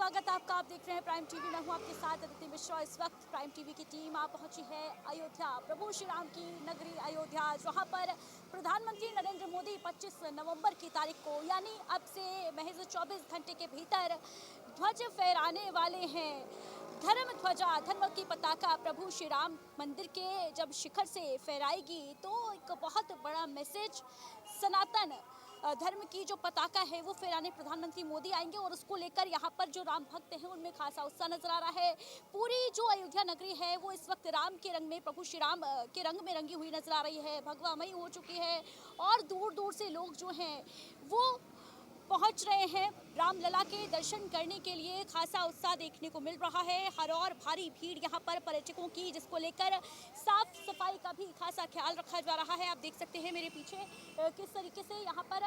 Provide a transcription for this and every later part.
स्वागत है आपका। आप देख रहे हैं प्राइम टीवी। मैं हूं आपके साथ अदिति मिश्रा। इस वक्त प्राइम टीवी की टीम आप पहुंची है अयोध्या, प्रभु श्री राम की नगरी अयोध्या, जहां पर प्रधानमंत्री नरेंद्र मोदी 25 नवंबर की तारीख को यानी अब से महज 24 घंटे के भीतर ध्वज फहराने वाले हैं। धर्म ध्वजा, धर्म की पताका प्रभु श्री राम मंदिर के जब शिखर से फहराएगी तो एक बहुत बड़ा मैसेज, सनातन धर्म की जो पताका है वो फहराने प्रधानमंत्री मोदी आएंगे और उसको लेकर यहाँ पर जो राम भक्त हैं उनमें खासा उत्साह नजर आ रहा है। पूरी जो अयोध्या नगरी है वो इस वक्त राम के रंग में, प्रभु श्री राम के रंग में रंगी हुई नजर आ रही है, भगवामयी हो चुकी है और दूर दूर से लोग जो हैं वो पहुंच रहे हैं रामलला के दर्शन करने के लिए। खासा उत्साह देखने को मिल रहा है, हर और भारी भीड़ यहाँ पर पर्यटकों की, जिसको लेकर साफ सफाई का भी खासा ख्याल रखा जा रहा है। आप देख सकते हैं मेरे पीछे किस तरीके से यहाँ पर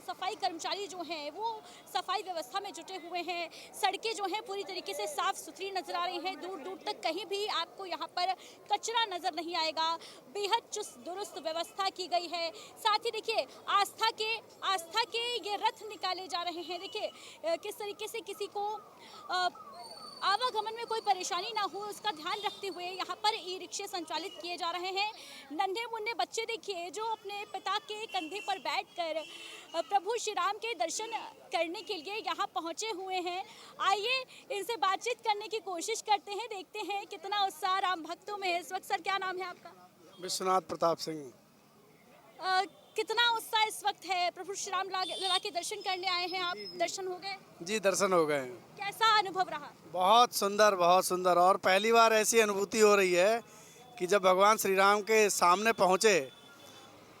सफाई कर्मचारी जो हैं वो सफाई व्यवस्था में जुटे हुए हैं। सड़कें जो हैं पूरी तरीके से साफ सुथरी नजर आ रही हैं, दूर दूर तक कहीं भी आपको यहाँ पर कचरा नजर नहीं आएगा। बेहद चुस्त दुरुस्त व्यवस्था की गई है। साथ ही देखिए आस्था के ये रथ निकाले जा रहे हैं। देखिए किस तरीके से किसी को आवागमन में कोई परेशानी ना हो उसका ध्यान रखते हुए यहाँ पर ई रिक्शे संचालित किए जा रहे हैं। नन्हे मुन्ने बच्चे देखिए जो अपने पिता के कंधे पर बैठकर प्रभु श्री राम के दर्शन करने के लिए यहाँ पहुँचे हुए हैं। आइए इनसे बातचीत करने की कोशिश करते हैं, देखते हैं कितना उत्साह राम भक्तों में है इस वक्त। सर क्या नाम है आपका? विश्वनाथ प्रताप सिंह। कितना उत्साह इस वक्त है? प्रभु श्री राम लला के दर्शन करने आए हैं आप, दर्शन हो गए? जी दर्शन हो गए। कैसा अनुभव रहा? बहुत सुंदर, बहुत सुंदर। और पहली बार ऐसी अनुभूति हो रही है कि जब भगवान श्री राम के सामने पहुँचे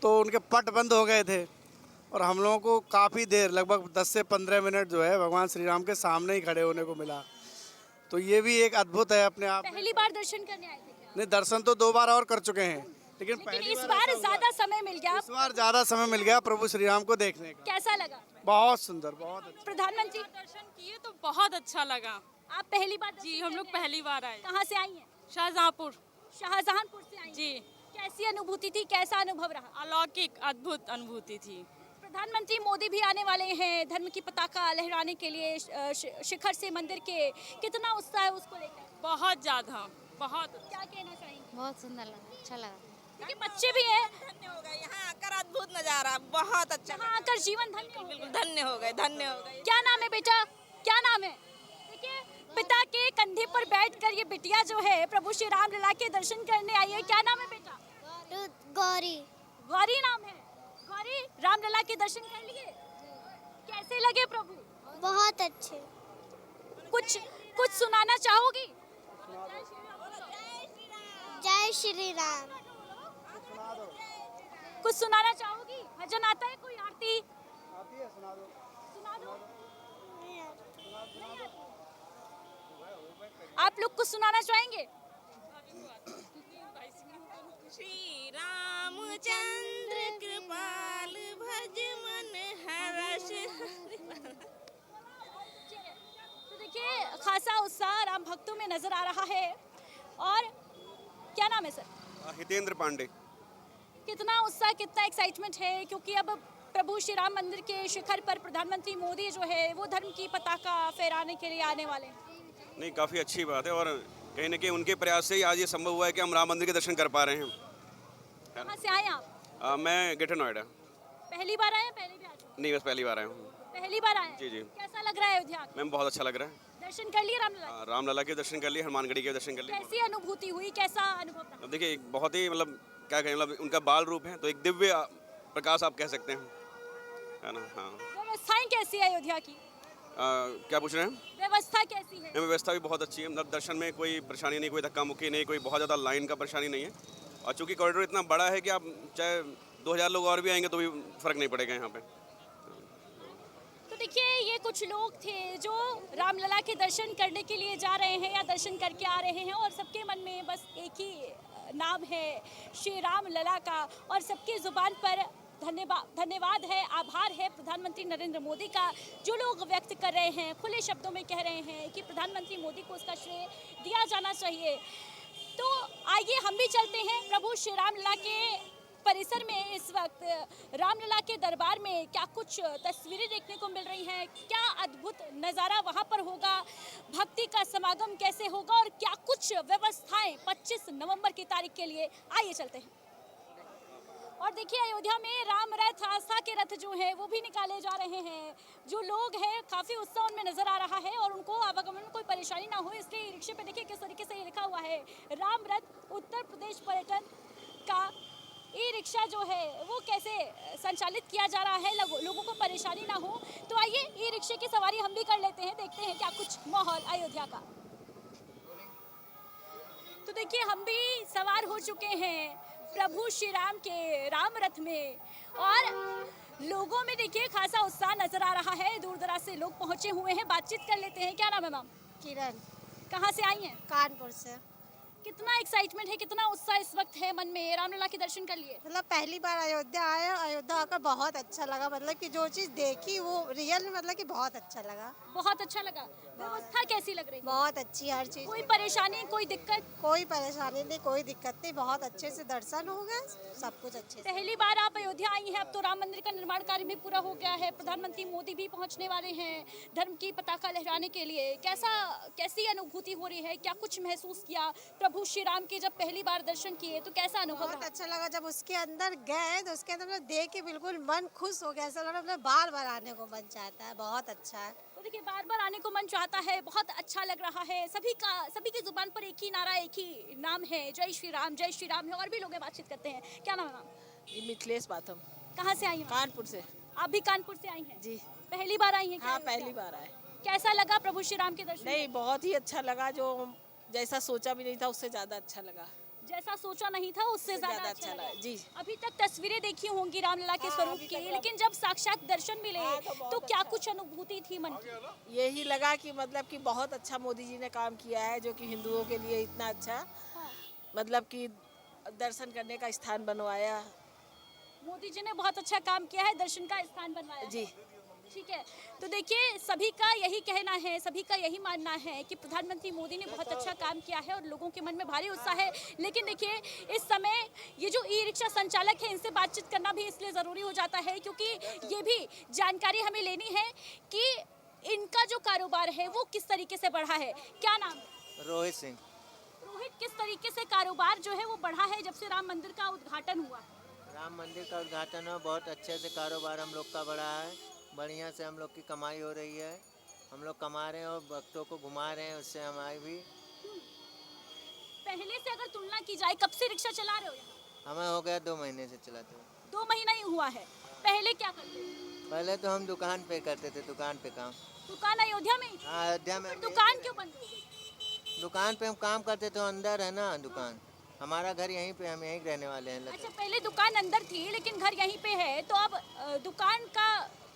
तो उनके पट बंद हो गए थे और हम लोगों को काफ़ी देर, लगभग 10 से 15 मिनट जो है भगवान श्री राम के सामने ही खड़े होने को मिला। तो ये भी एक अद्भुत है अपने आप। पहली बार दर्शन करने आए थे क्या? नहीं, दर्शन तो 2 बार और कर चुके हैं, लेकिन इस बार ज्यादा समय मिल गया। इस बार ज़्यादा समय मिल गया प्रभु श्री राम को देखने का। कैसा लगा? बहुत सुंदर, बहुत अच्छा। प्रधानमंत्री दर्शन किए तो बहुत अच्छा लगा। आप पहली बार? जी हम लोग पहली बार आए। कहाँ से आई हैं? शाहजहाँपुर। शाहजहांपुर से आई जी। कैसी अनुभूति थी, कैसा अनुभव रहा? अलौकिक अद्भुत अनुभूति थी। प्रधानमंत्री मोदी भी आने वाले हैं धर्म की पताका लहराने के लिए शिखर से मंदिर के, कितना उत्साह है उसको लेकर? बहुत ज्यादा, बहुत। क्या कहना चाहेंगे? बहुत सुंदर लगा, अच्छा लगा। क्योंकि बच्चे भी हैं, धन्य हो गए यहाँ आकर, अद्भुत नजारा, बहुत अच्छा। यहाँ आकर जीवन धन्य हो गया। धन्य हो गए, धन्य हो गए। क्या नाम है बेटा, क्या नाम है? देखिए पिता के कंधे पर बैठकर ये बिटिया जो है प्रभु श्री राम लला के दर्शन करने आई है। क्या नाम है बेटा? गौरी। गौरी नाम है। गौरी, रामलला के दर्शन कर लिए, कैसे लगे प्रभु? बहुत अच्छे। कुछ सुनाना चाहोगी? जय श्री राम। कुछ सुनाना चाहोगी? भजन आता है कोई? आरती आती है, सुना दो। सुना दो। आप लोग कुछ सुनाना चाहेंगे? श्री रामचंद्र कृपाल भज मन हर्ष। तो देखिए खासा उत्साह राम भक्तों में नजर आ रहा है। और क्या नाम है सर? हितेंद्र पांडे। कितना उत्साह, कितना एक्साइटमेंट है, क्योंकि अब प्रभु श्री राम मंदिर के शिखर पर प्रधानमंत्री मोदी जो है वो धर्म की पताका फहराने के लिए आने वाले हैं। नहीं, काफ़ी अच्छी बात है और कहीं ना कहीं उनके प्रयास से ही आज ये संभव हुआ है कि हम राम मंदिर के दर्शन कर पा रहे हैं। कहाँ से आए आप? मैं ग्रेटर नोएडा। पहली बार आए? पहले भी आ चुके? नहीं, बस पहली बार आया हूँ। पहली बार आए? जी, जी। कैसा लग रहा है अयोध्या? मैम बहुत अच्छा लग रहा है। दर्शन कर लिए रामलला? रामलला के दर्शन कर लिए, हनुमानगढ़ी के दर्शन कर लिए। कैसी अनुभूति हुई, कैसा अनुभव रहा? अब देखिए एक बहुत ही मतलब क्या कहें, मतलब उनका बाल रूप है तो एक दिव्य प्रकाश आप कह सकते हैं, है ना। हाँ। व्यवस्थाएं कैसी है अयोध्या की? क्या पूछ रहे हैं? व्यवस्था कैसी है? व्यवस्था भी बहुत अच्छी है, मतलब दर्शन में कोई परेशानी नहीं, कोई धक्का मुक्की नहीं, कोई बहुत ज़्यादा लाइन का परेशानी नहीं है। और चूँकि कॉरिडोर इतना बड़ा है कि आप चाहे 2000 लोग और भी आएंगे तो भी फ़र्क नहीं पड़ेगा यहाँ पे। तो देखिए ये कुछ लोग थे जो रामलला के दर्शन करने के लिए जा रहे हैं या दर्शन करके आ रहे हैं और सबके मन में बस एक ही नाम है श्री राम लला का और सबकी ज़ुबान पर धन्यवाद है, आभार है प्रधानमंत्री नरेंद्र मोदी का, जो लोग व्यक्त कर रहे हैं, खुले शब्दों में कह रहे हैं कि प्रधानमंत्री मोदी को उसका श्रेय दिया जाना चाहिए। तो आइए हम भी चलते हैं प्रभु श्री राम लला के परिसर में इस वक्त रामलला के दरबार में क्या कुछ तस्वीरें देखने को मिल रही हैं, क्या अद्भुत नज़ारा वहां पर होगा, भक्ति का समागम कैसे होगा और क्या कुछ व्यवस्थाएं 25 नवंबर की तारीख के लिए, आइए चलते हैं। और देखिए अयोध्या में राम रथ, आस्था के रथ जो है वो भी निकाले जा रहे हैं। जो लोग हैं काफ़ी उत्साह उनमें नजर आ रहा है और उनको आवागमन में कोई परेशानी ना हो, इसलिए रिक्शे पे देखिए किस तरीके से ये लिखा हुआ है राम रथ उत्तर प्रदेश पर्यटन का ई रिक्शा जो है वो कैसे संचालित किया जा रहा है, लोगों को परेशानी ना हो। तो आइए ई रिक्शे की सवारी हम भी कर लेते हैं, देखते हैं क्या कुछ माहौल अयोध्या का। तो देखिए हम भी सवार हो चुके हैं प्रभु श्री राम के राम रथ में और लोगों में देखिए खासा उत्साह नजर आ रहा है। दूर दराज से लोग पहुंचे हुए हैं, बातचीत कर लेते हैं। क्या नाम है मैम? किरण, कहाँ से आई हैं? कानपुर से। कितना एक्साइटमेंट है, कितना उत्साह इस वक्त है मन में? रामलला के दर्शन कर लिए? मतलब पहली बार अयोध्या आए, अयोध्या आकर बहुत अच्छा लगा। मतलब कि जो चीज़ देखी वो रियल में मतलब कि बहुत अच्छा लगा। बहुत अच्छा लगा। व्यवस्था कैसी लग रही? बहुत अच्छी हर चीज़। कोई परेशानी, कोई दिक्कत? कोई परेशानी नहीं, कोई दिक्कत नहीं, बहुत अच्छे से दर्शन हो गए, सब कुछ अच्छे से। पहली बार आप अयोध्या आई हैं, अब तो राम मंदिर का निर्माण कार्य भी पूरा हो गया है, प्रधानमंत्री मोदी भी पहुंचने वाले हैं धर्म की पताका लहराने के लिए। कैसी अनुभूति हो रही है, क्या कुछ महसूस किया? प्रभु श्री राम के जब पहली बार दर्शन किए तो कैसा अनुभव बहुत रहा? अच्छा लगा। जब उसके अंदर गए तो उसके अंदर मतलब देख के बिल्कुल मन खुश हो गया, ऐसा लगा मतलब बार बार आने को मन चाहता है। बहुत अच्छा है। तो देखिए बार बार आने को मन चाहता है, बहुत अच्छा लग रहा है। सभी की जुबान पर एक ही नारा, एक ही नाम है, जय श्री राम है। और भी लोग बातचीत करते हैं। क्या नाम है मैम? मिथिलेश बाथम। कहाँ से आई हैं? कानपुर से। आप भी कानपुर से आई हैं? जी। पहली बार आई हैं क्या? हाँ पहली बार आए। कैसा लगा प्रभु श्री राम के दर्शन? नहीं बहुत ही अच्छा लगा, जो जैसा सोचा भी नहीं था उससे ज्यादा अच्छा लगा। जैसा सोचा नहीं था उससे ज्यादा अच्छा लगा। जी। अभी तक तस्वीरें देखी होंगी रामलला के स्वरूप की, लेकिन जब साक्षात दर्शन मिले तो क्या कुछ अनुभूति थी मन की? यही लगा कि मतलब कि बहुत अच्छा मोदी जी ने काम किया है, जो कि हिंदुओं के लिए इतना अच्छा मतलब कि दर्शन करने का स्थान बनवाया। मोदी जी ने बहुत अच्छा काम किया है, दर्शन का स्थान बनवाया। जी ठीक है। तो देखिए सभी का यही कहना है, सभी का यही मानना है कि प्रधानमंत्री मोदी ने बहुत अच्छा काम किया है और लोगों के मन में भारी उत्साह है। लेकिन देखिए इस समय ये जो ई रिक्शा संचालक है इनसे बातचीत करना भी इसलिए ज़रूरी हो जाता है क्योंकि ये भी जानकारी हमें लेनी है कि इनका जो कारोबार है वो किस तरीके से बढ़ा है। क्या नाम? रोहित सिंह। रोहित, किस तरीके से कारोबार जो है वो बढ़ा है जब से राम मंदिर का उद्घाटन हुआ? राम मंदिर का उद्घाटन हो, बहुत अच्छे से कारोबार हम लोग का बढ़ा है। बढ़िया से हम लोग की कमाई हो रही है, हम लोग कमा रहे हैं और भक्तों को घुमा रहे हैं, उससे हमारी भी। पहले से अगर तुलना की जाए, कब से रिक्शा चला रहे हो? हमें हो गया 2 महीने से चलाते हुए। 2 महीना ही हुआ है। पहले क्या करते थे? पहले तो हम दुकान पे करते थे, दुकान पे काम। दुकान अयोध्या में? हाँ अयोध्या में। दुकान क्यों बंद हो गई? दुकान पे हम काम करते थे, अंदर है ना दुकान, हमारा घर यहीं पे, हम यहीं रहने वाले हैं। अच्छा, पहले दुकान अंदर थी लेकिन घर यहीं पे है, तो अब दुकान का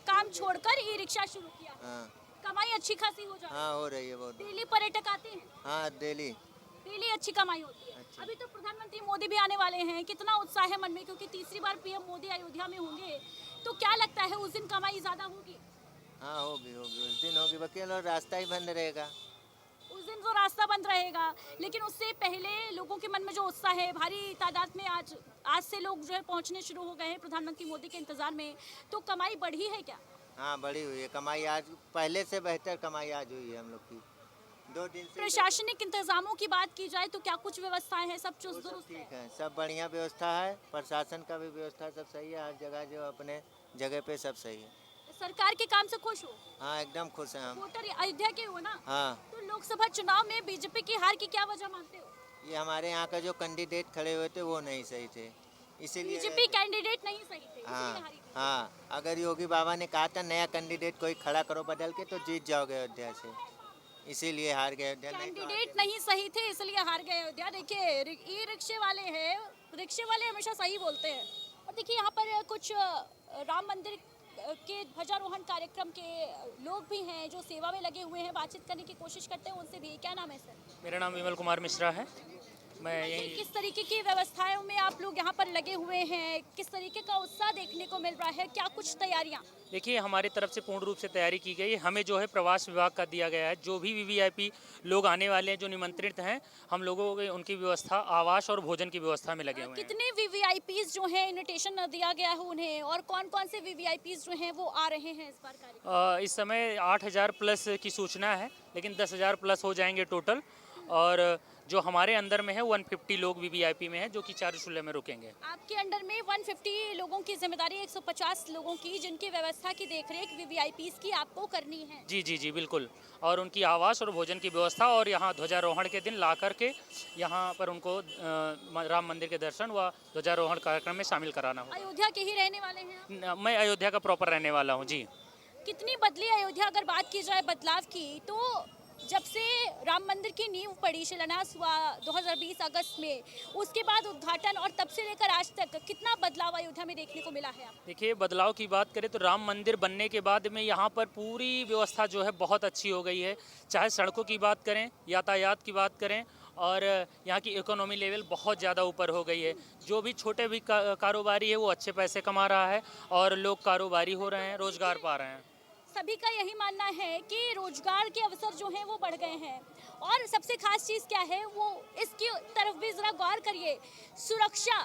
काम छोड़कर ई रिक्शा शुरू किया। हाँ। कमाई अच्छी खासी हो जाती है? हाँ हो रही है बहुत। डेली पर्यटक आते हैं? हाँ डेली अच्छी कमाई होती है। अभी तो प्रधानमंत्री मोदी भी आने वाले हैं, कितना उत्साह है मन में क्योंकि तीसरी बार पीएम मोदी अयोध्या में होंगे, तो क्या लगता है उस दिन कमाई ज्यादा होगी? हाँ होगी उस दिन होगी, बाकी और रास्ता ही बंद रहेगा। उस दिन तो रास्ता बंद रहेगा, लेकिन उससे पहले लोगों के मन में जो उत्साह है, भारी तादाद में आज से लोग जो है पहुंचने शुरू हो गए हैं प्रधानमंत्री मोदी के इंतजार में, तो कमाई बढ़ी है क्या? हाँ बढ़ी हुई है कमाई, आज पहले से बेहतर कमाई आज हुई है हम लोग की 2 दिन से। प्रशासनिक इंतजामों की बात की जाए तो क्या कुछ व्यवस्थाएं हैं? सब चुस्त दुरुस्त ठीक है, सब बढ़िया व्यवस्था है, प्रशासन का भी व्यवस्था सब सही है, हर जगह जो अपने जगह पे सब सही है। सरकार के काम से खुश हो? हाँ एकदम खुश हैं हम। वोटर अयोध्या के हो ना? हाँ। तो लोकसभा चुनाव में बीजेपी की हार की क्या वजह मानते हो? ये हमारे यहाँ का जो कैंडिडेट खड़े हुए थे वो नहीं सही थे, इसीलिए। बीजेपी कैंडिडेट नहीं सही थे, हाँ इसीलिए हारी थी। हाँ, अगर योगी बाबा ने कहा था नया कैंडिडेट कोई खड़ा करो बदल के तो जीत जाओगे अयोध्या से, इसीलिए हार गए अयोध्या। कैंडिडेट नहीं सही थे इसलिए हार गए अयोध्या। देखिए ई रिक्शे वाले हैं, रिक्शे वाले हमेशा सही बोलते हैं। और देखिए यहाँ पर कुछ राम मंदिर के ध्वजारोहण कार्यक्रम के लोग भी हैं जो सेवा में लगे हुए हैं, बातचीत करने की कोशिश करते हैं उनसे भी। क्या नाम है सर? मेरा नाम विमल कुमार मिश्रा है। मैं यही किस तरीके की व्यवस्थाओं में आप लोग यहाँ पर लगे हुए हैं, किस तरीके का उत्साह देखने को मिल रहा है, क्या कुछ तैयारियाँ? देखिए, हमारी तरफ से पूर्ण रूप से तैयारी की गई है। हमें जो है प्रवास विभाग का दिया गया है, जो भी वीवीआईपी लोग आने वाले हैं, जो निमंत्रित हैं, हम लोगों को उनकी व्यवस्था, आवास और भोजन की व्यवस्था में लगे हुए हैं। कितने वीवीआईपीज जो हैं इनविटेशन दिया गया है उन्हें, और कौन कौन से वीवीआईपीज जो हैं वो आ रहे हैं इस बार कार्यक्रम? इस समय 8,000 प्लस की सूचना है, लेकिन 10,000 प्लस हो जाएंगे टोटल। और जो हमारे अंदर में है 150 लोग वीवीआईपी में हैं, जो कि चारशुला में रुकेंगे। आपके अंडर में 150 लोगों की जिम्मेदारी, 150 लोगों की, जिनकी व्यवस्था की देखरेख वीवीआईपीज की आपको करनी है। जी जी जी बिल्कुल, और उनकी आवास और भोजन की व्यवस्था, और यहाँ ध्वजारोहण के दिन ला करके यहाँ पर उनको राम मंदिर के दर्शन व ध्वजारोहण कार्यक्रम में शामिल कराना होगा। अयोध्या के ही रहने वाले हैं आप? मैं अयोध्या का प्रॉपर रहने वाला हूँ जी। कितनी बदली अयोध्या? अगर बात की जाए बदलाव की, तो जब से राम मंदिर की नींव पड़ी, शिलान्यास हुआ 2020 अगस्त में, उसके बाद उद्घाटन, और तब से लेकर आज तक कितना बदलाव अयोध्या में देखने को मिला है आप? देखिए, बदलाव की बात करें तो राम मंदिर बनने के बाद में यहाँ पर पूरी व्यवस्था जो है बहुत अच्छी हो गई है। चाहे सड़कों की बात करें, यातायात की बात करें, और यहाँ की इकोनॉमी लेवल बहुत ज़्यादा ऊपर हो गई है। जो भी छोटे भी कारोबारी है वो अच्छे पैसे कमा रहा है, और लोग कारोबारी हो रहे हैं, रोजगार पा रहे हैं। सभी का यही मानना है कि रोजगार के अवसर जो हैं वो बढ़ गए हैं, और सबसे खास चीज़ क्या है वो इसकी तरफ भी ज़रा गौर करिए। सुरक्षा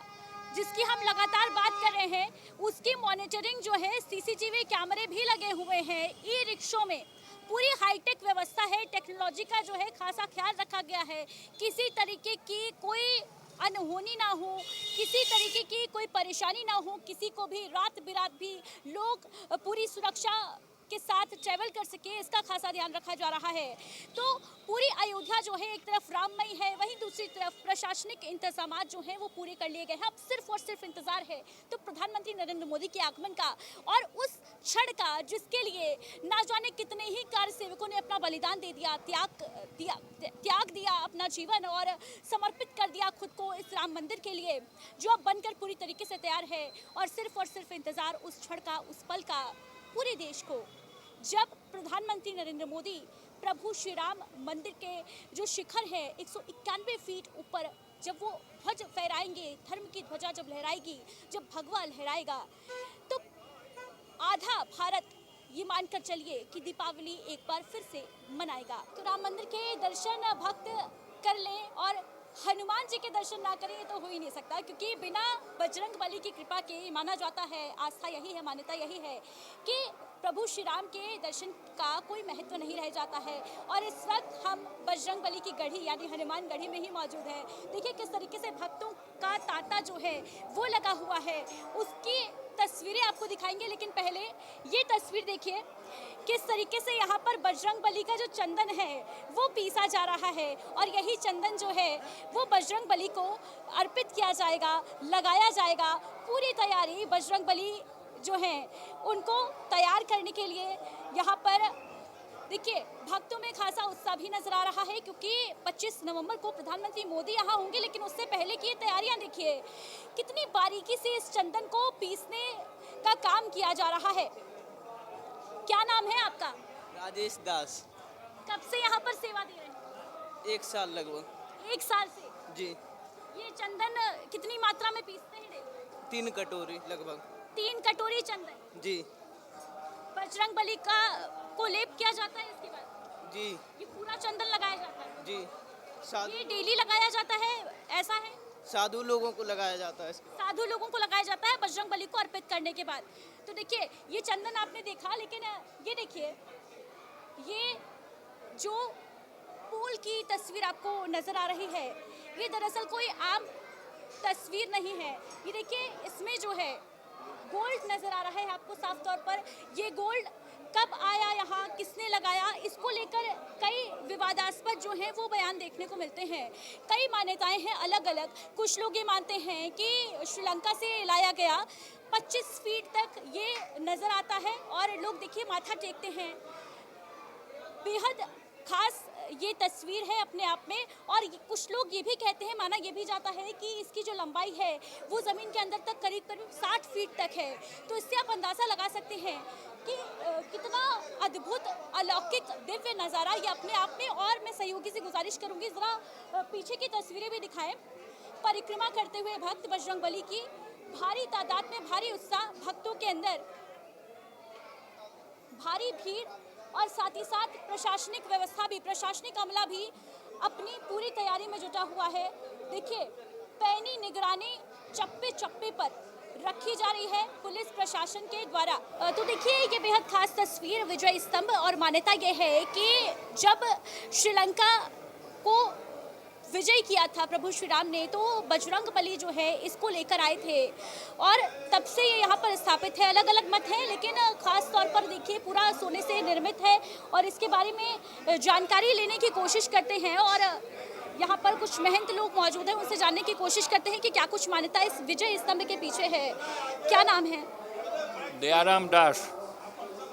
जिसकी हम लगातार बात कर रहे हैं, उसकी मॉनिटरिंग जो है, सीसीटीवी कैमरे भी लगे हुए हैं। ई रिक्शों में पूरी हाईटेक व्यवस्था है, टेक्नोलॉजी का जो है खासा ख्याल रखा गया है। किसी तरीके की कोई अनहोनी ना हो, किसी तरीके की कोई परेशानी ना हो, किसी को भी रात बिरात भी लोग पूरी सुरक्षा के साथ ट्रैवल कर सके, इसका खासा ध्यान रखा जा रहा है। तो पूरी अयोध्या जो है एक तरफ राममयी है, वहीं दूसरी तरफ प्रशासनिक इंतजामात जो हैं वो पूरे कर लिए गए हैं। अब सिर्फ और सिर्फ इंतजार है तो प्रधानमंत्री नरेंद्र मोदी के आगमन का, और उस क्षण का जिसके लिए ना जाने कितने ही कार्य सेवकों ने अपना बलिदान दे दिया, त्याग दिया अपना जीवन, और समर्पित कर दिया खुद को इस राम मंदिर के लिए, जो अब बनकर पूरी तरीके से तैयार है। और सिर्फ इंतजार उस क्षण का, उस पल का, पूरे देश को, जब प्रधानमंत्री नरेंद्र मोदी प्रभु श्री राम मंदिर के जो शिखर है 191 फीट ऊपर, जब वो ध्वज फहराएंगे, धर्म की ध्वजा जब लहराएगी, जब भगवा लहराएगा, तो आधा भारत ये मानकर चलिए कि दीपावली एक बार फिर से मनाएगा। तो राम मंदिर के दर्शन भक्त कर लें, और हनुमान जी के दर्शन ना करें ये तो हो ही नहीं सकता, क्योंकि बिना बजरंग बली की कृपा के, माना जाता है, आस्था यही है, मान्यता यही है कि प्रभु श्री राम के दर्शन का कोई महत्व नहीं रह जाता है। और इस वक्त हम बजरंग बली की गढ़ी यानी हनुमान गढ़ी में ही मौजूद है। देखिए किस तरीके से भक्तों का तांता जो है वो लगा हुआ है, उसकी तस्वीरें आपको दिखाएंगे, लेकिन पहले ये तस्वीर देखिए किस तरीके से यहाँ पर बजरंग बली का जो चंदन है वो पीसा जा रहा है, और यही चंदन जो है वो बजरंग बली को अर्पित किया जाएगा, लगाया जाएगा। पूरी तैयारी बजरंग बली जो हैं उनको तैयार करने के लिए यहाँ पर देखिए भक्तों में खासा उत्साह भी नजर आ रहा है, क्योंकि 25 नवंबर को प्रधानमंत्री मोदी यहाँ होंगे, लेकिन उससे पहले की ये तैयारियां देखिए कितनी बारीकी से इस चंदन को पीसने का काम किया जा रहा है। क्या नाम है आपका? राजेश दास। कब से यहाँ पर सेवा दे रहे हैं? 1 साल लगभग। 1 साल से जी। ये चंदन कितनी मात्रा में पीसते हैं डेली? 3 कटोरी लगभग। 3 कटोरी चंदन जी। बजरंग बली का को लेप किया जाता है इसके बाद? जी। ये पूरा चंदन लगाया जाता है? जी। ये डेली लगाया जाता है, ऐसा है? साधु लोगों को लगाया जाता है। साधु लोगों को लगाया जाता है बजरंग बली को अर्पित करने के बाद। तो देखिए ये चंदन आपने देखा, लेकिन ये देखिए ये जो पुल की तस्वीर आपको नजर आ रही है, ये दरअसल कोई आम तस्वीर नहीं है। ये देखिए इसमें जो है गोल्ड नजर आ रहा है आपको साफ तौर पर। ये गोल्ड कब आया यहाँ, किसने लगाया, इसको लेकर कई विवादास्पद जो हैं वो बयान देखने को मिलते हैं। कई मान्यताएं हैं अलग अलग। कुछ लोग ये मानते हैं कि श्रीलंका से लाया गया, 25 फीट तक ये नज़र आता है, और लोग देखिए माथा टेकते हैं। बेहद खास ये तस्वीर है अपने आप में। और कुछ लोग ये भी कहते हैं, माना ये भी जाता है कि इसकी जो लंबाई है वो ज़मीन के अंदर तक करीब 60 फीट तक है। तो इससे आप अंदाज़ा लगा सकते हैं कि कितना अद्भुत अलौकिक दिव्य नज़ारा ये अपने आप में। और मैं सहयोगी से गुजारिश करूंगी ज़रा पीछे की तस्वीरें भी दिखाएं। परिक्रमा करते हुए भक्त बजरंगबली की भारी तादाद में, भारी उत्साह भक्तों के अंदर, भारी भीड़ और साथ ही साथ प्रशासनिक व्यवस्था भी, प्रशासनिक अमला भी अपनी पूरी तैयारी में जुटा हुआ है। देखिए, पैनी निगरानी चप्पे चप्पे पर रखी जा रही है पुलिस प्रशासन के द्वारा। तो देखिए, ये बेहद खास तस्वीर विजय स्तंभ। और मान्यता ये है कि जब श्रीलंका को विजय किया था प्रभु श्री राम ने, तो बजरंगबली जो है इसको लेकर आए थे और तब से ये यहाँ पर स्थापित है। अलग अलग मत हैं, लेकिन खास तौर पर देखिए पूरा सोने से निर्मित है। और इसके बारे में जानकारी लेने की कोशिश करते हैं और यहाँ पर कुछ महंत लोग मौजूद हैं, उनसे जानने की कोशिश करते हैं कि क्या कुछ मान्यता इस विजय स्तंभ के पीछे है। क्या नाम है? दयाराम दास।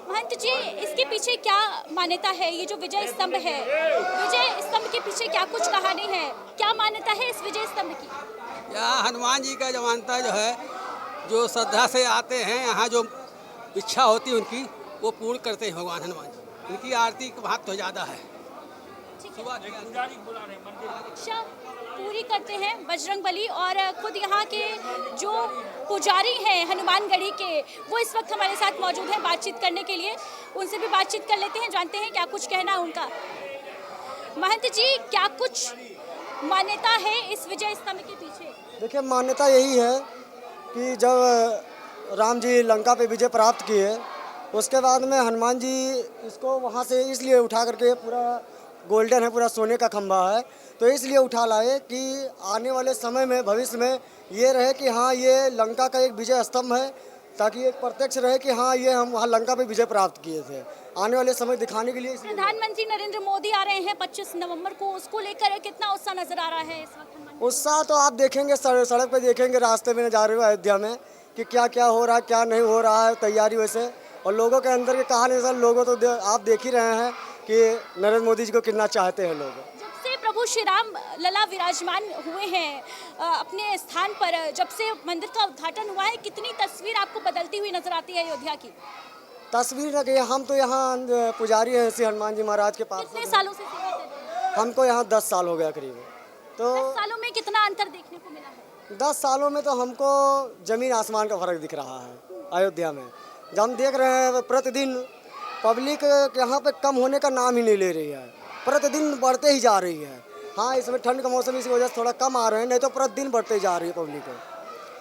महंत जी, इसके पीछे क्या मान्यता है? ये जो विजय स्तंभ है, विजय स्तंभ के पीछे क्या कुछ कहानी है? क्या मान्यता है इस विजय स्तंभ की? यहाँ हनुमान जी का जो मान्यता जो है, जो श्रद्धा से आते हैं यहाँ, जो इच्छा होती है उनकी वो पूर्ण करते हैं भगवान हनुमान जी। उनकी आरती का महत्व ज़्यादा है। इच्छा पूरी करते हैं बजरंगबली। और खुद यहाँ के जो पुजारी हैं हनुमानगढ़ी के, वो इस वक्त हमारे साथ मौजूद हैं बातचीत करने के लिए। उनसे भी बातचीत कर लेते हैं, जानते हैं क्या कुछ कहना है उनका। महंत जी, क्या कुछ मान्यता है इस विजय स्तंभ के पीछे? देखिए, मान्यता यही है कि जब राम जी लंका पे विजय प्राप्त किए, उसके बाद में हनुमान जी इसको वहाँ से इसलिए उठा करके, पूरा गोल्डन है, पूरा सोने का खंभा है, तो इसलिए उठा लाए कि आने वाले समय में, भविष्य में ये रहे कि हाँ, ये लंका का एक विजय स्तंभ है, ताकि एक प्रत्यक्ष रहे कि हाँ, ये हम वहाँ लंका पे विजय प्राप्त किए थे। आने वाले समय दिखाने के लिए प्रधानमंत्री नरेंद्र मोदी आ रहे हैं 25 नवंबर को, उसको लेकर कितना उत्साह नजर आ रहा है इस वक्त? उत्साह तो आप देखेंगे, सड़क पे देखेंगे, रास्ते में जा रहे हो अयोध्या में कि क्या क्या हो रहा है, क्या नहीं हो रहा है, तैयारी वैसे। और लोगों के अंदर के कहानी सर, लोगों तो आप देख ही रहे हैं कि नरेंद्र मोदी जी को कितना चाहते हैं लोग। जब से प्रभु श्री राम लला विराजमान हुए हैं अपने स्थान पर, जब से मंदिर का उद्घाटन हुआ है, कितनी तस्वीर आपको बदलती हुई नजर आती है अयोध्या की? तस्वीर न कि हम तो यहाँ पुजारी हैं श्री हनुमान जी महाराज के पास। कितने सालों से सेवा कर रहे हैं? हमको यहाँ 10 साल हो गया करीब। तो 10 सालों में कितना अंतर देखने को मिला है? 10 सालों में तो हमको जमीन आसमान का फर्क दिख रहा है अयोध्या में। जब हम देख रहे हैं प्रतिदिन पब्लिक यहाँ पे कम होने का नाम ही नहीं ले रही है, प्रतिदिन बढ़ते ही जा रही है। हाँ, इसमें ठंड का मौसम इसी वजह से थोड़ा कम आ रहे हैं, नहीं तो प्रतिदिन बढ़ते ही जा रही है पब्लिक।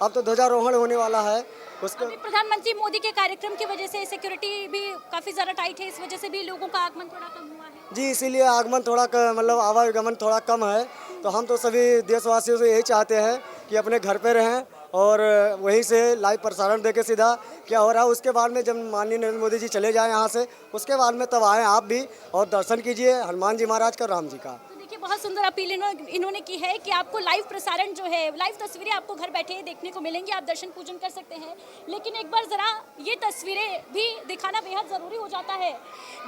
अब तो ध्वजारोहण होने वाला है उसके। प्रधानमंत्री मोदी के कार्यक्रम की वजह से सिक्योरिटी भी काफ़ी ज़्यादा टाइट है, इस वजह से भी लोगों का आगमन थोड़ा कम हुआ है। जी, इसीलिए आगमन थोड़ा मतलब आवागमन थोड़ा कम है। तो हम तो सभी देशवासियों से यही चाहते हैं कि अपने घर पे रहें और वहीं से लाइव प्रसारण देके सीधा क्या हो रहा है। उसके बाद में जब माननीय नरेंद्र मोदी जी चले जाएं यहाँ से, उसके बाद में तब आएँ आप भी और दर्शन कीजिए हनुमान जी महाराज का, राम जी का। देखिए, बहुत सुंदर अपील इन्होंने की है कि आपको लाइव प्रसारण जो है, लाइव तस्वीरें आपको घर बैठे देखने को मिलेंगी, आप दर्शन पूजन कर सकते हैं। लेकिन एक बार ज़रा ये तस्वीरें भी दिखाना बेहद ज़रूरी हो जाता है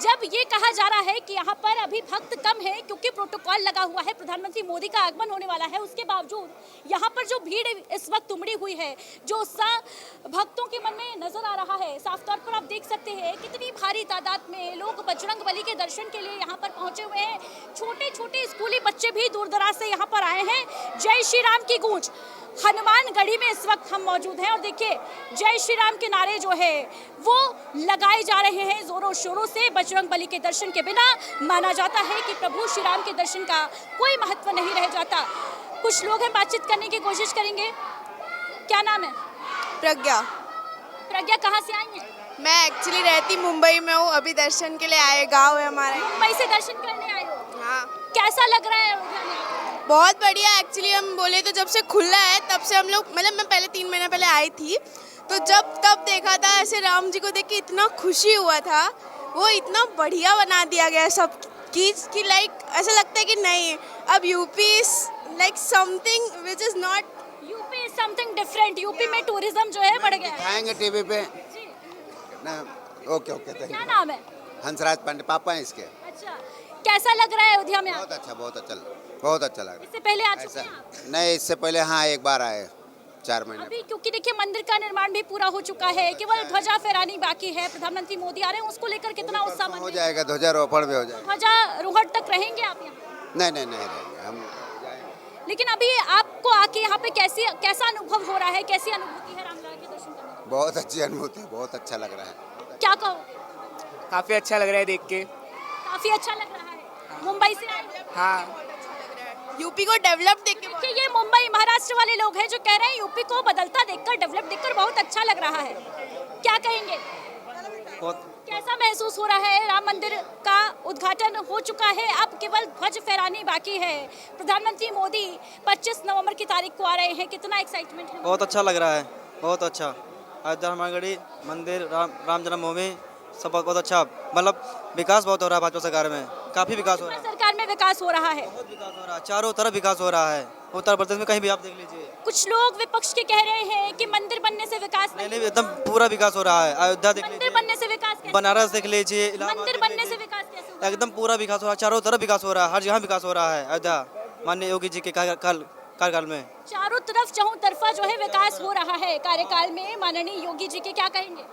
जब ये कहा जा रहा है कि यहाँ पर अभी भक्त कम है क्योंकि प्रोटोकॉल लगा हुआ है, प्रधानमंत्री मोदी का आगमन होने वाला है। उसके बावजूद यहाँ पर जो भीड़ इस वक्त उमड़ी हुई है, जो उत्साह भक्तों के मन में नजर आ रहा है, साफ तौर पर आप देख सकते हैं कितनी भारी तादाद में लोग बजरंगबली के दर्शन के लिए यहाँ पर पहुँचे हुए हैं। छोटे छोटे स्कूली बच्चे भी दूर दराज से यहाँ पर आए हैं। जय श्री राम की गूंज हनुमानगढ़ी में इस वक्त हम मौजूद हैं और देखिए, जय श्री राम के नारे जो है वो लगाए जा रहे हैं जोरों शोरों से। बजरंगबली के दर्शन के बिना माना जाता है कि प्रभु श्री राम के दर्शन का कोई महत्व नहीं रह जाता। कुछ लोग हैं, बातचीत करने की कोशिश करेंगे। क्या नाम है? प्रज्ञा। प्रज्ञा, कहाँ से आई हैं? मैं एक्चुअली रहती मुंबई में हूँ, अभी दर्शन के लिए आए, गाँव है हमारा। मुंबई से दर्शन करने आए हो? हाँ। कैसा लग रहा है? बहुत बढ़िया। एक्चुअली हम बोले तो जब से खुला है तब से हम लोग, मतलब मैं पहले 3 महीना पहले आई थी, तो तब देखा था ऐसे राम जी को देख के इतना खुशी हुआ था। वो इतना बढ़िया बना दिया गया सब कि लाइक ऐसा लगता है कि नहीं, अब UP is like something which is not, UP is something different. UP में टूरिज्म जो है बढ़ गया है। दिखाएंगे टीवी पे ना। ओके, क्या नाम है? हंसराज पांडे, पापा हैं इसके। अच्छा, कैसा लग रहा है अयोध्या में? बहुत अच्छा लग रहा है। इससे पहले आ चुके हैं आप? नहीं, इससे पहले हाँ एक बार आए। 4 महीने। अभी क्योंकि देखिए मंदिर का निर्माण भी पूरा हो चुका है, केवल ध्वजा फहरानी बाकी है। प्रधानमंत्री मोदी आ रहे हैं, उसको लेकर कितना उत्साह हो जाएगा, ध्वजारोपण भी हो जाएगा। ध्वजारोहण तक रहेंगे आप यहाँ? नहीं रहेंगे हम। लेकिन अभी आपको आके यहाँ पे कैसा अनुभव हो रहा है, कैसी अनुभूति है रामलला के दर्शन करने की? बहुत अच्छी अनुभूति, बहुत अच्छा लग रहा है। क्या कहोगे? काफ़ी अच्छा लग रहा है देख के। काफी अच्छा लग रहा है। मुंबई से आए हो? हाँ, यूपी को डेवलप देख के देखिए ये मुंबई महाराष्ट्र वाले लोग हैं जो कह रहे हैं यूपी को बदलता देखकर, डेवलप देखकर बहुत अच्छा लग रहा है। क्या कहेंगे? कैसा महसूस हो रहा है? राम मंदिर का उद्घाटन हो चुका है, अब केवल ध्वज फहरानी बाकी है। प्रधानमंत्री मोदी 25 नवंबर की तारीख को आ रहे हैं, कितना एक्साइटमेंट है? बहुत अच्छा लग रहा है, बहुत अच्छा। अयोध्या हनुमानगढ़ी मंदिर, राम जन्मभूमि सब बहुत अच्छा, मतलब विकास बहुत हो रहा है भाजपा सरकार में, काफी विकास हो रहा है। सरकार में विकास हो रहा है, बहुत विकास हो रहा है, चारों तरफ विकास हो रहा है। उत्तर प्रदेश में कहीं भी आप देख लीजिए। कुछ लोग विपक्ष के कह रहे हैं कि मंदिर बनने से विकास नहीं, एकदम पूरा विकास हो रहा है। अयोध्या देख मंदिर लीजिए, बनने से विकास कैसे? बनारस देख लीजिए, इलाहाबाद मंदिर देख बनने से लीजिए, विकास कैसे होगा? एकदम पूरा विकास हो रहा है, चारों तरफ विकास हो रहा है, हर जगह विकास हो रहा है। अयोध्या माननीय योगी जी के कार्यकाल में चारों तरफ चहुं तरफा जो है विकास हो रहा है कार्यकाल में माननीय योगी जी के। क्या कहेंगे?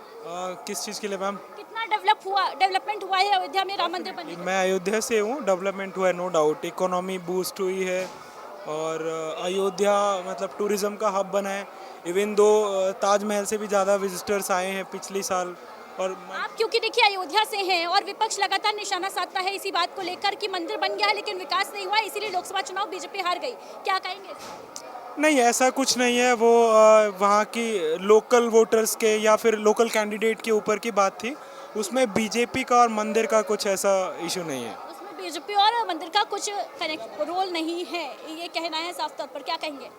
किस चीज़ के लिए मैम? कितना डेवलपमेंट हुआ है अयोध्या में राम मंदिर बनने? मैं अयोध्या से हूँ, डेवलपमेंट हुआ है नो डाउट, इकोनॉमी बूस्ट हुई है और अयोध्या मतलब टूरिज्म का हब बना है। इवन दो ताजमहल से भी ज़्यादा विजिटर्स आए हैं पिछले साल। और आप क्योंकि देखिए अयोध्या से हैं और विपक्ष लगातार निशाना साधता है इसी बात को लेकर कि मंदिर बन गया है लेकिन विकास नहीं हुआ, इसीलिए लोकसभा चुनाव बीजेपी हार गई। क्या कहेंगे? नहीं, ऐसा कुछ नहीं है, वो वहाँ की लोकल वोटर्स के या फिर लोकल कैंडिडेट के ऊपर की बात थी, उसमें बीजेपी का और मंदिर का कुछ ऐसा इशू नहीं है। उसमें बीजेपी और मंदिर का कुछ रोल नहीं है, ये कहना है साफ तौर पर। क्या कहेंगे?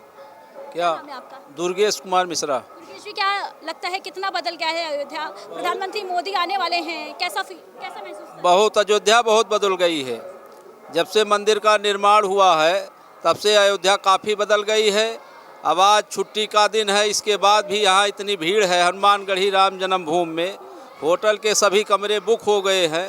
क्या नाम है आपका? दुर्गेश कुमार मिश्रा। दुर्गेश जी, क्या लगता है कितना बदल गया है अयोध्या? प्रधानमंत्री मोदी आने वाले हैं, कैसा महसूस? बहुत, अयोध्या बहुत बदल गई है। जब से मंदिर का निर्माण हुआ है तब से अयोध्या काफ़ी बदल गई है। अब आज छुट्टी का दिन है, इसके बाद भी यहाँ इतनी भीड़ है हनुमानगढ़ी राम जन्मभूमि में। होटल के सभी कमरे बुक हो गए हैं,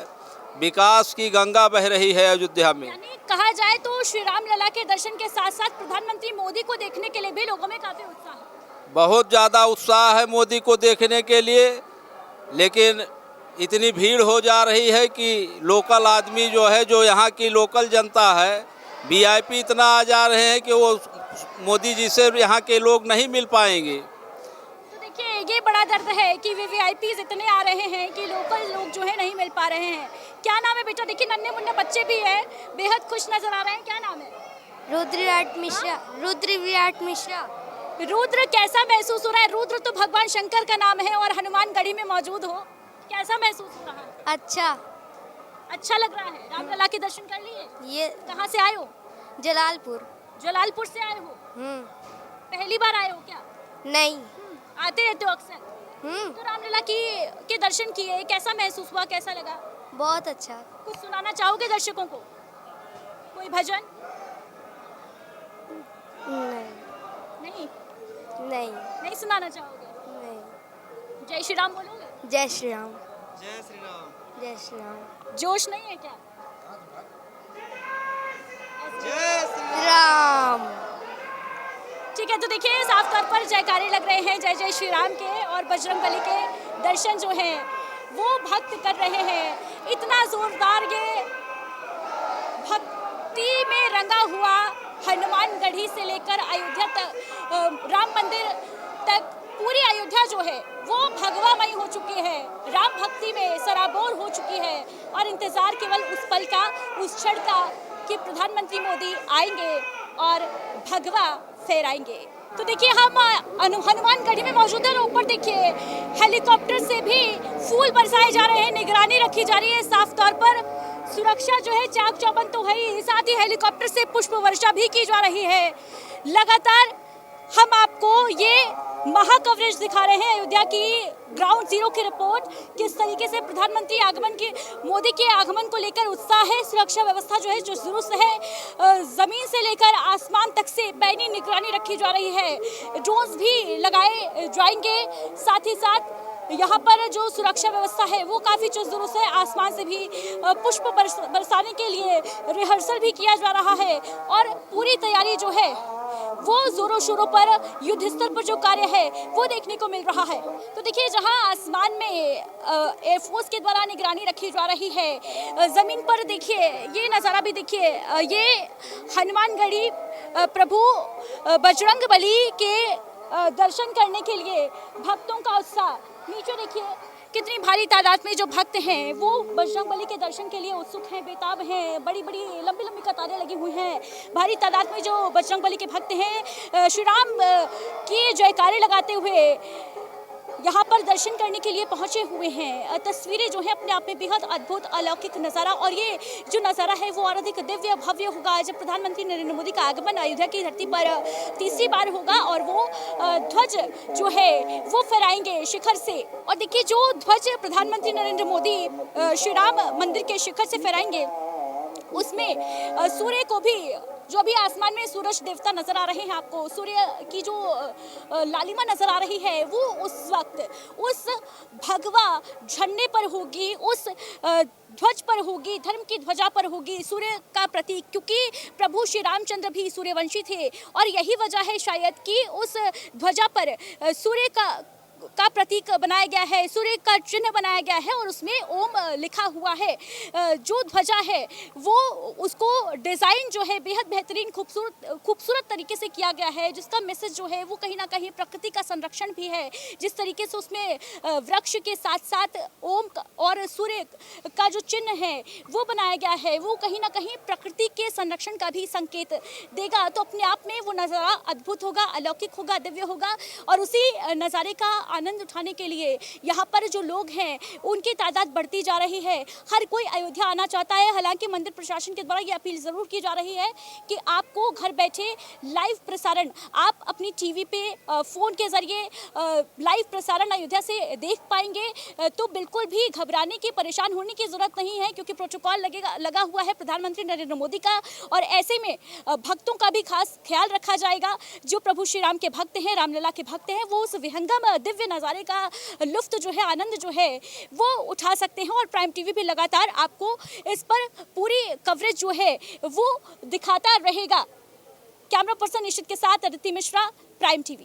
विकास की गंगा बह रही है अयोध्या में। कहा जाए तो श्री राम लला के दर्शन के साथ साथ प्रधानमंत्री मोदी को देखने के लिए भी लोगों में काफी उत्साह है। बहुत ज़्यादा उत्साह है मोदी को देखने के लिए, लेकिन इतनी भीड़ हो जा रही है कि लोकल आदमी जो है, जो यहाँ की लोकल जनता है, वीआईपी इतना आ जा रहे हैं कि वो मोदी जी से यहाँ के लोग नहीं मिल पाएंगे। तो देखिए ये बड़ा दर्द है कि वीआईपीज इतने आ रहे हैं कि लोकल लोग जो है नहीं मिल पा रहे हैं। क्या नाम है बेटा? देखिए नन्हे मुन्ने बच्चे भी हैं, बेहद खुश नजर आ रहे हैं। क्या नाम है? रुद्र विराट मिश्रा। रुद्र, कैसा महसूस हो रहा है? रुद्र तो भगवान शंकर का नाम है और हनुमानगढ़ी में मौजूद हो, कैसा महसूस हो रहा है? अच्छा लग रहा है। रामलला के दर्शन कर लिए? ये कहाँ से आए हो? जलालपुर से आए हो? पहली बार आए हो क्या? नहीं, आते रहते हो अक्सर? तो रामलला के दर्शन किए, कैसा महसूस हुआ, कैसा लगा? बहुत अच्छा। कुछ सुनाना चाहोगे दर्शकों को? कोई भजन? नहीं सुनाना चाहोगे? नहीं। जय श्री राम बोलोगे? जय श्री राम। जय श्री राम। जय श्री राम। जोश नहीं है क्या? जय श्री राम। ठीक है, तो देखिए साफ तौर पर जयकारे लग रहे हैं जय जय श्री राम के, और बजरंगबली के दर्शन जो हैं वो भक्त कर रहे हैं। इतना जोरदार ये भक्ति में रंगा हुआ हनुमानगढ़ी से लेकर अयोध्या तक, राम मंदिर तक पूरी अयोध्या जो है वो भगवामयी हो चुकी है, राम भक्ति में सराबोर हो चुकी है और इंतजार केवल उस पल का, उस क्षण का कि प्रधानमंत्री मोदी आएंगे और भगवा फहराएंगे। तो देखिए हम हनुमानगढ़ी में मौजूद है, ऊपर देखिए हेलीकॉप्टर से भी फूल बरसाए जा रहे हैं, निगरानी रखी जा रही है। साफ तौर पर सुरक्षा जो है चाक चौबंद तो है ही, साथ ही हेलीकॉप्टर से पुष्प वर्षा भी की जा रही है। लगातार हम आपको ये महा कवरेज दिखा रहे हैं अयोध्या की ग्राउंड जीरो की रिपोर्ट, किस तरीके से प्रधानमंत्री मोदी के आगमन को लेकर उत्साह है। सुरक्षा व्यवस्था जो है जो दुरुस्त है, जमीन से लेकर आसमान तक से पैनी निगरानी रखी जा रही है, ड्रोन्स भी लगाए जाएंगे। साथ ही साथ यहाँ पर जो सुरक्षा व्यवस्था है वो काफ़ी चुस्त दुरुस्त है, आसमान से भी पुष्प बरसाने के लिए रिहर्सल भी किया जा रहा है और पूरी तैयारी जो है वो जोरों शोरों पर युद्ध स्तर पर जो कार्य है वो देखने को मिल रहा है। तो देखिए, जहां आसमान में एयरफोर्स के द्वारा निगरानी रखी जा रही है, जमीन पर देखिए ये नज़ारा भी देखिए, ये हनुमानगढ़ी प्रभु बजरंग बली के दर्शन करने के लिए भक्तों का उत्साह। नीचे देखिए कितनी भारी तादाद में जो भक्त हैं वो बजरंग बली के दर्शन के लिए उत्सुक हैं, बेताब हैं। बड़ी बड़ी लंबी लंबी कतारें लगी हुई हैं। भारी तादाद में जो बजरंग बली के भक्त हैं श्री राम की जयकारे लगाते हुए यहाँ पर दर्शन करने के लिए पहुँचे हुए हैं। तस्वीरें जो है अपने आप में बेहद अद्भुत अलौकिक नज़ारा, और ये जो नज़ारा है वो और अधिक दिव्य भव्य होगा जब प्रधानमंत्री नरेंद्र मोदी का आगमन अयोध्या की धरती पर तीसरी बार होगा और वो ध्वज जो है वो फहराएंगे शिखर से। और देखिए, जो ध्वज प्रधानमंत्री नरेंद्र मोदी श्री राम मंदिर के शिखर से फहराएंगे उसमें सूर्य को भी, जो अभी आसमान में सूरज देवता नजर आ रहे हैं आपको, सूर्य की जो लालिमा नजर आ रही है वो उस वक्त उस भगवा झंडे पर होगी, उस ध्वज पर होगी, धर्म की ध्वजा पर होगी, सूर्य का प्रतीक। क्योंकि प्रभु श्री रामचंद्र भी सूर्यवंशी थे और यही वजह है शायद कि उस ध्वजा पर सूर्य का प्रतीक बनाया गया है, सूर्य का चिन्ह बनाया गया है और उसमें ओम लिखा हुआ है। जो ध्वजा है वो उसको डिज़ाइन जो है बेहद बेहतरीन खूबसूरत तरीके से किया गया है, जिसका मैसेज जो है वो कहीं ना कहीं प्रकृति का संरक्षण भी है। जिस तरीके से उसमें वृक्ष के साथ साथ ओम और सूर्य का जो चिन्ह है वो बनाया गया है, वो कहीं ना कहीं प्रकृति के संरक्षण का भी संकेत देगा। तो अपने आप में वो नज़ारा अद्भुत होगा, अलौकिक होगा, दिव्य होगा। और उसी नज़ारे का आनंद उठाने के लिए यहाँ पर जो लोग हैं उनकी तादाद बढ़ती जा रही है। हर कोई अयोध्या आना चाहता है। हालांकि मंदिर प्रशासन के द्वारा ये अपील ज़रूर की जा रही है कि आपको घर बैठे लाइव प्रसारण, आप अपनी टीवी पे फ़ोन के ज़रिए लाइव प्रसारण अयोध्या से देख पाएंगे। तो बिल्कुल भी घबराने की, परेशान होने की ज़रूरत नहीं है, क्योंकि प्रोटोकॉल लगा हुआ है प्रधानमंत्री नरेंद्र मोदी का। और ऐसे में भक्तों का भी खास ख्याल रखा जाएगा। जो प्रभु श्री राम के भक्त हैं, रामलला के भक्त हैं, वो उस विहंगम दिव्य नज़ारे का लुफ्त जो है, आनंद जो है वो उठा सकते हैं। और प्राइम टीवी भी लगातार आपको इस पर पूरी कवरेज जो है वो दिखाता रहेगा। कैमरा पर्सन निशित के साथ अदिति मिश्रा, प्राइम टीवी।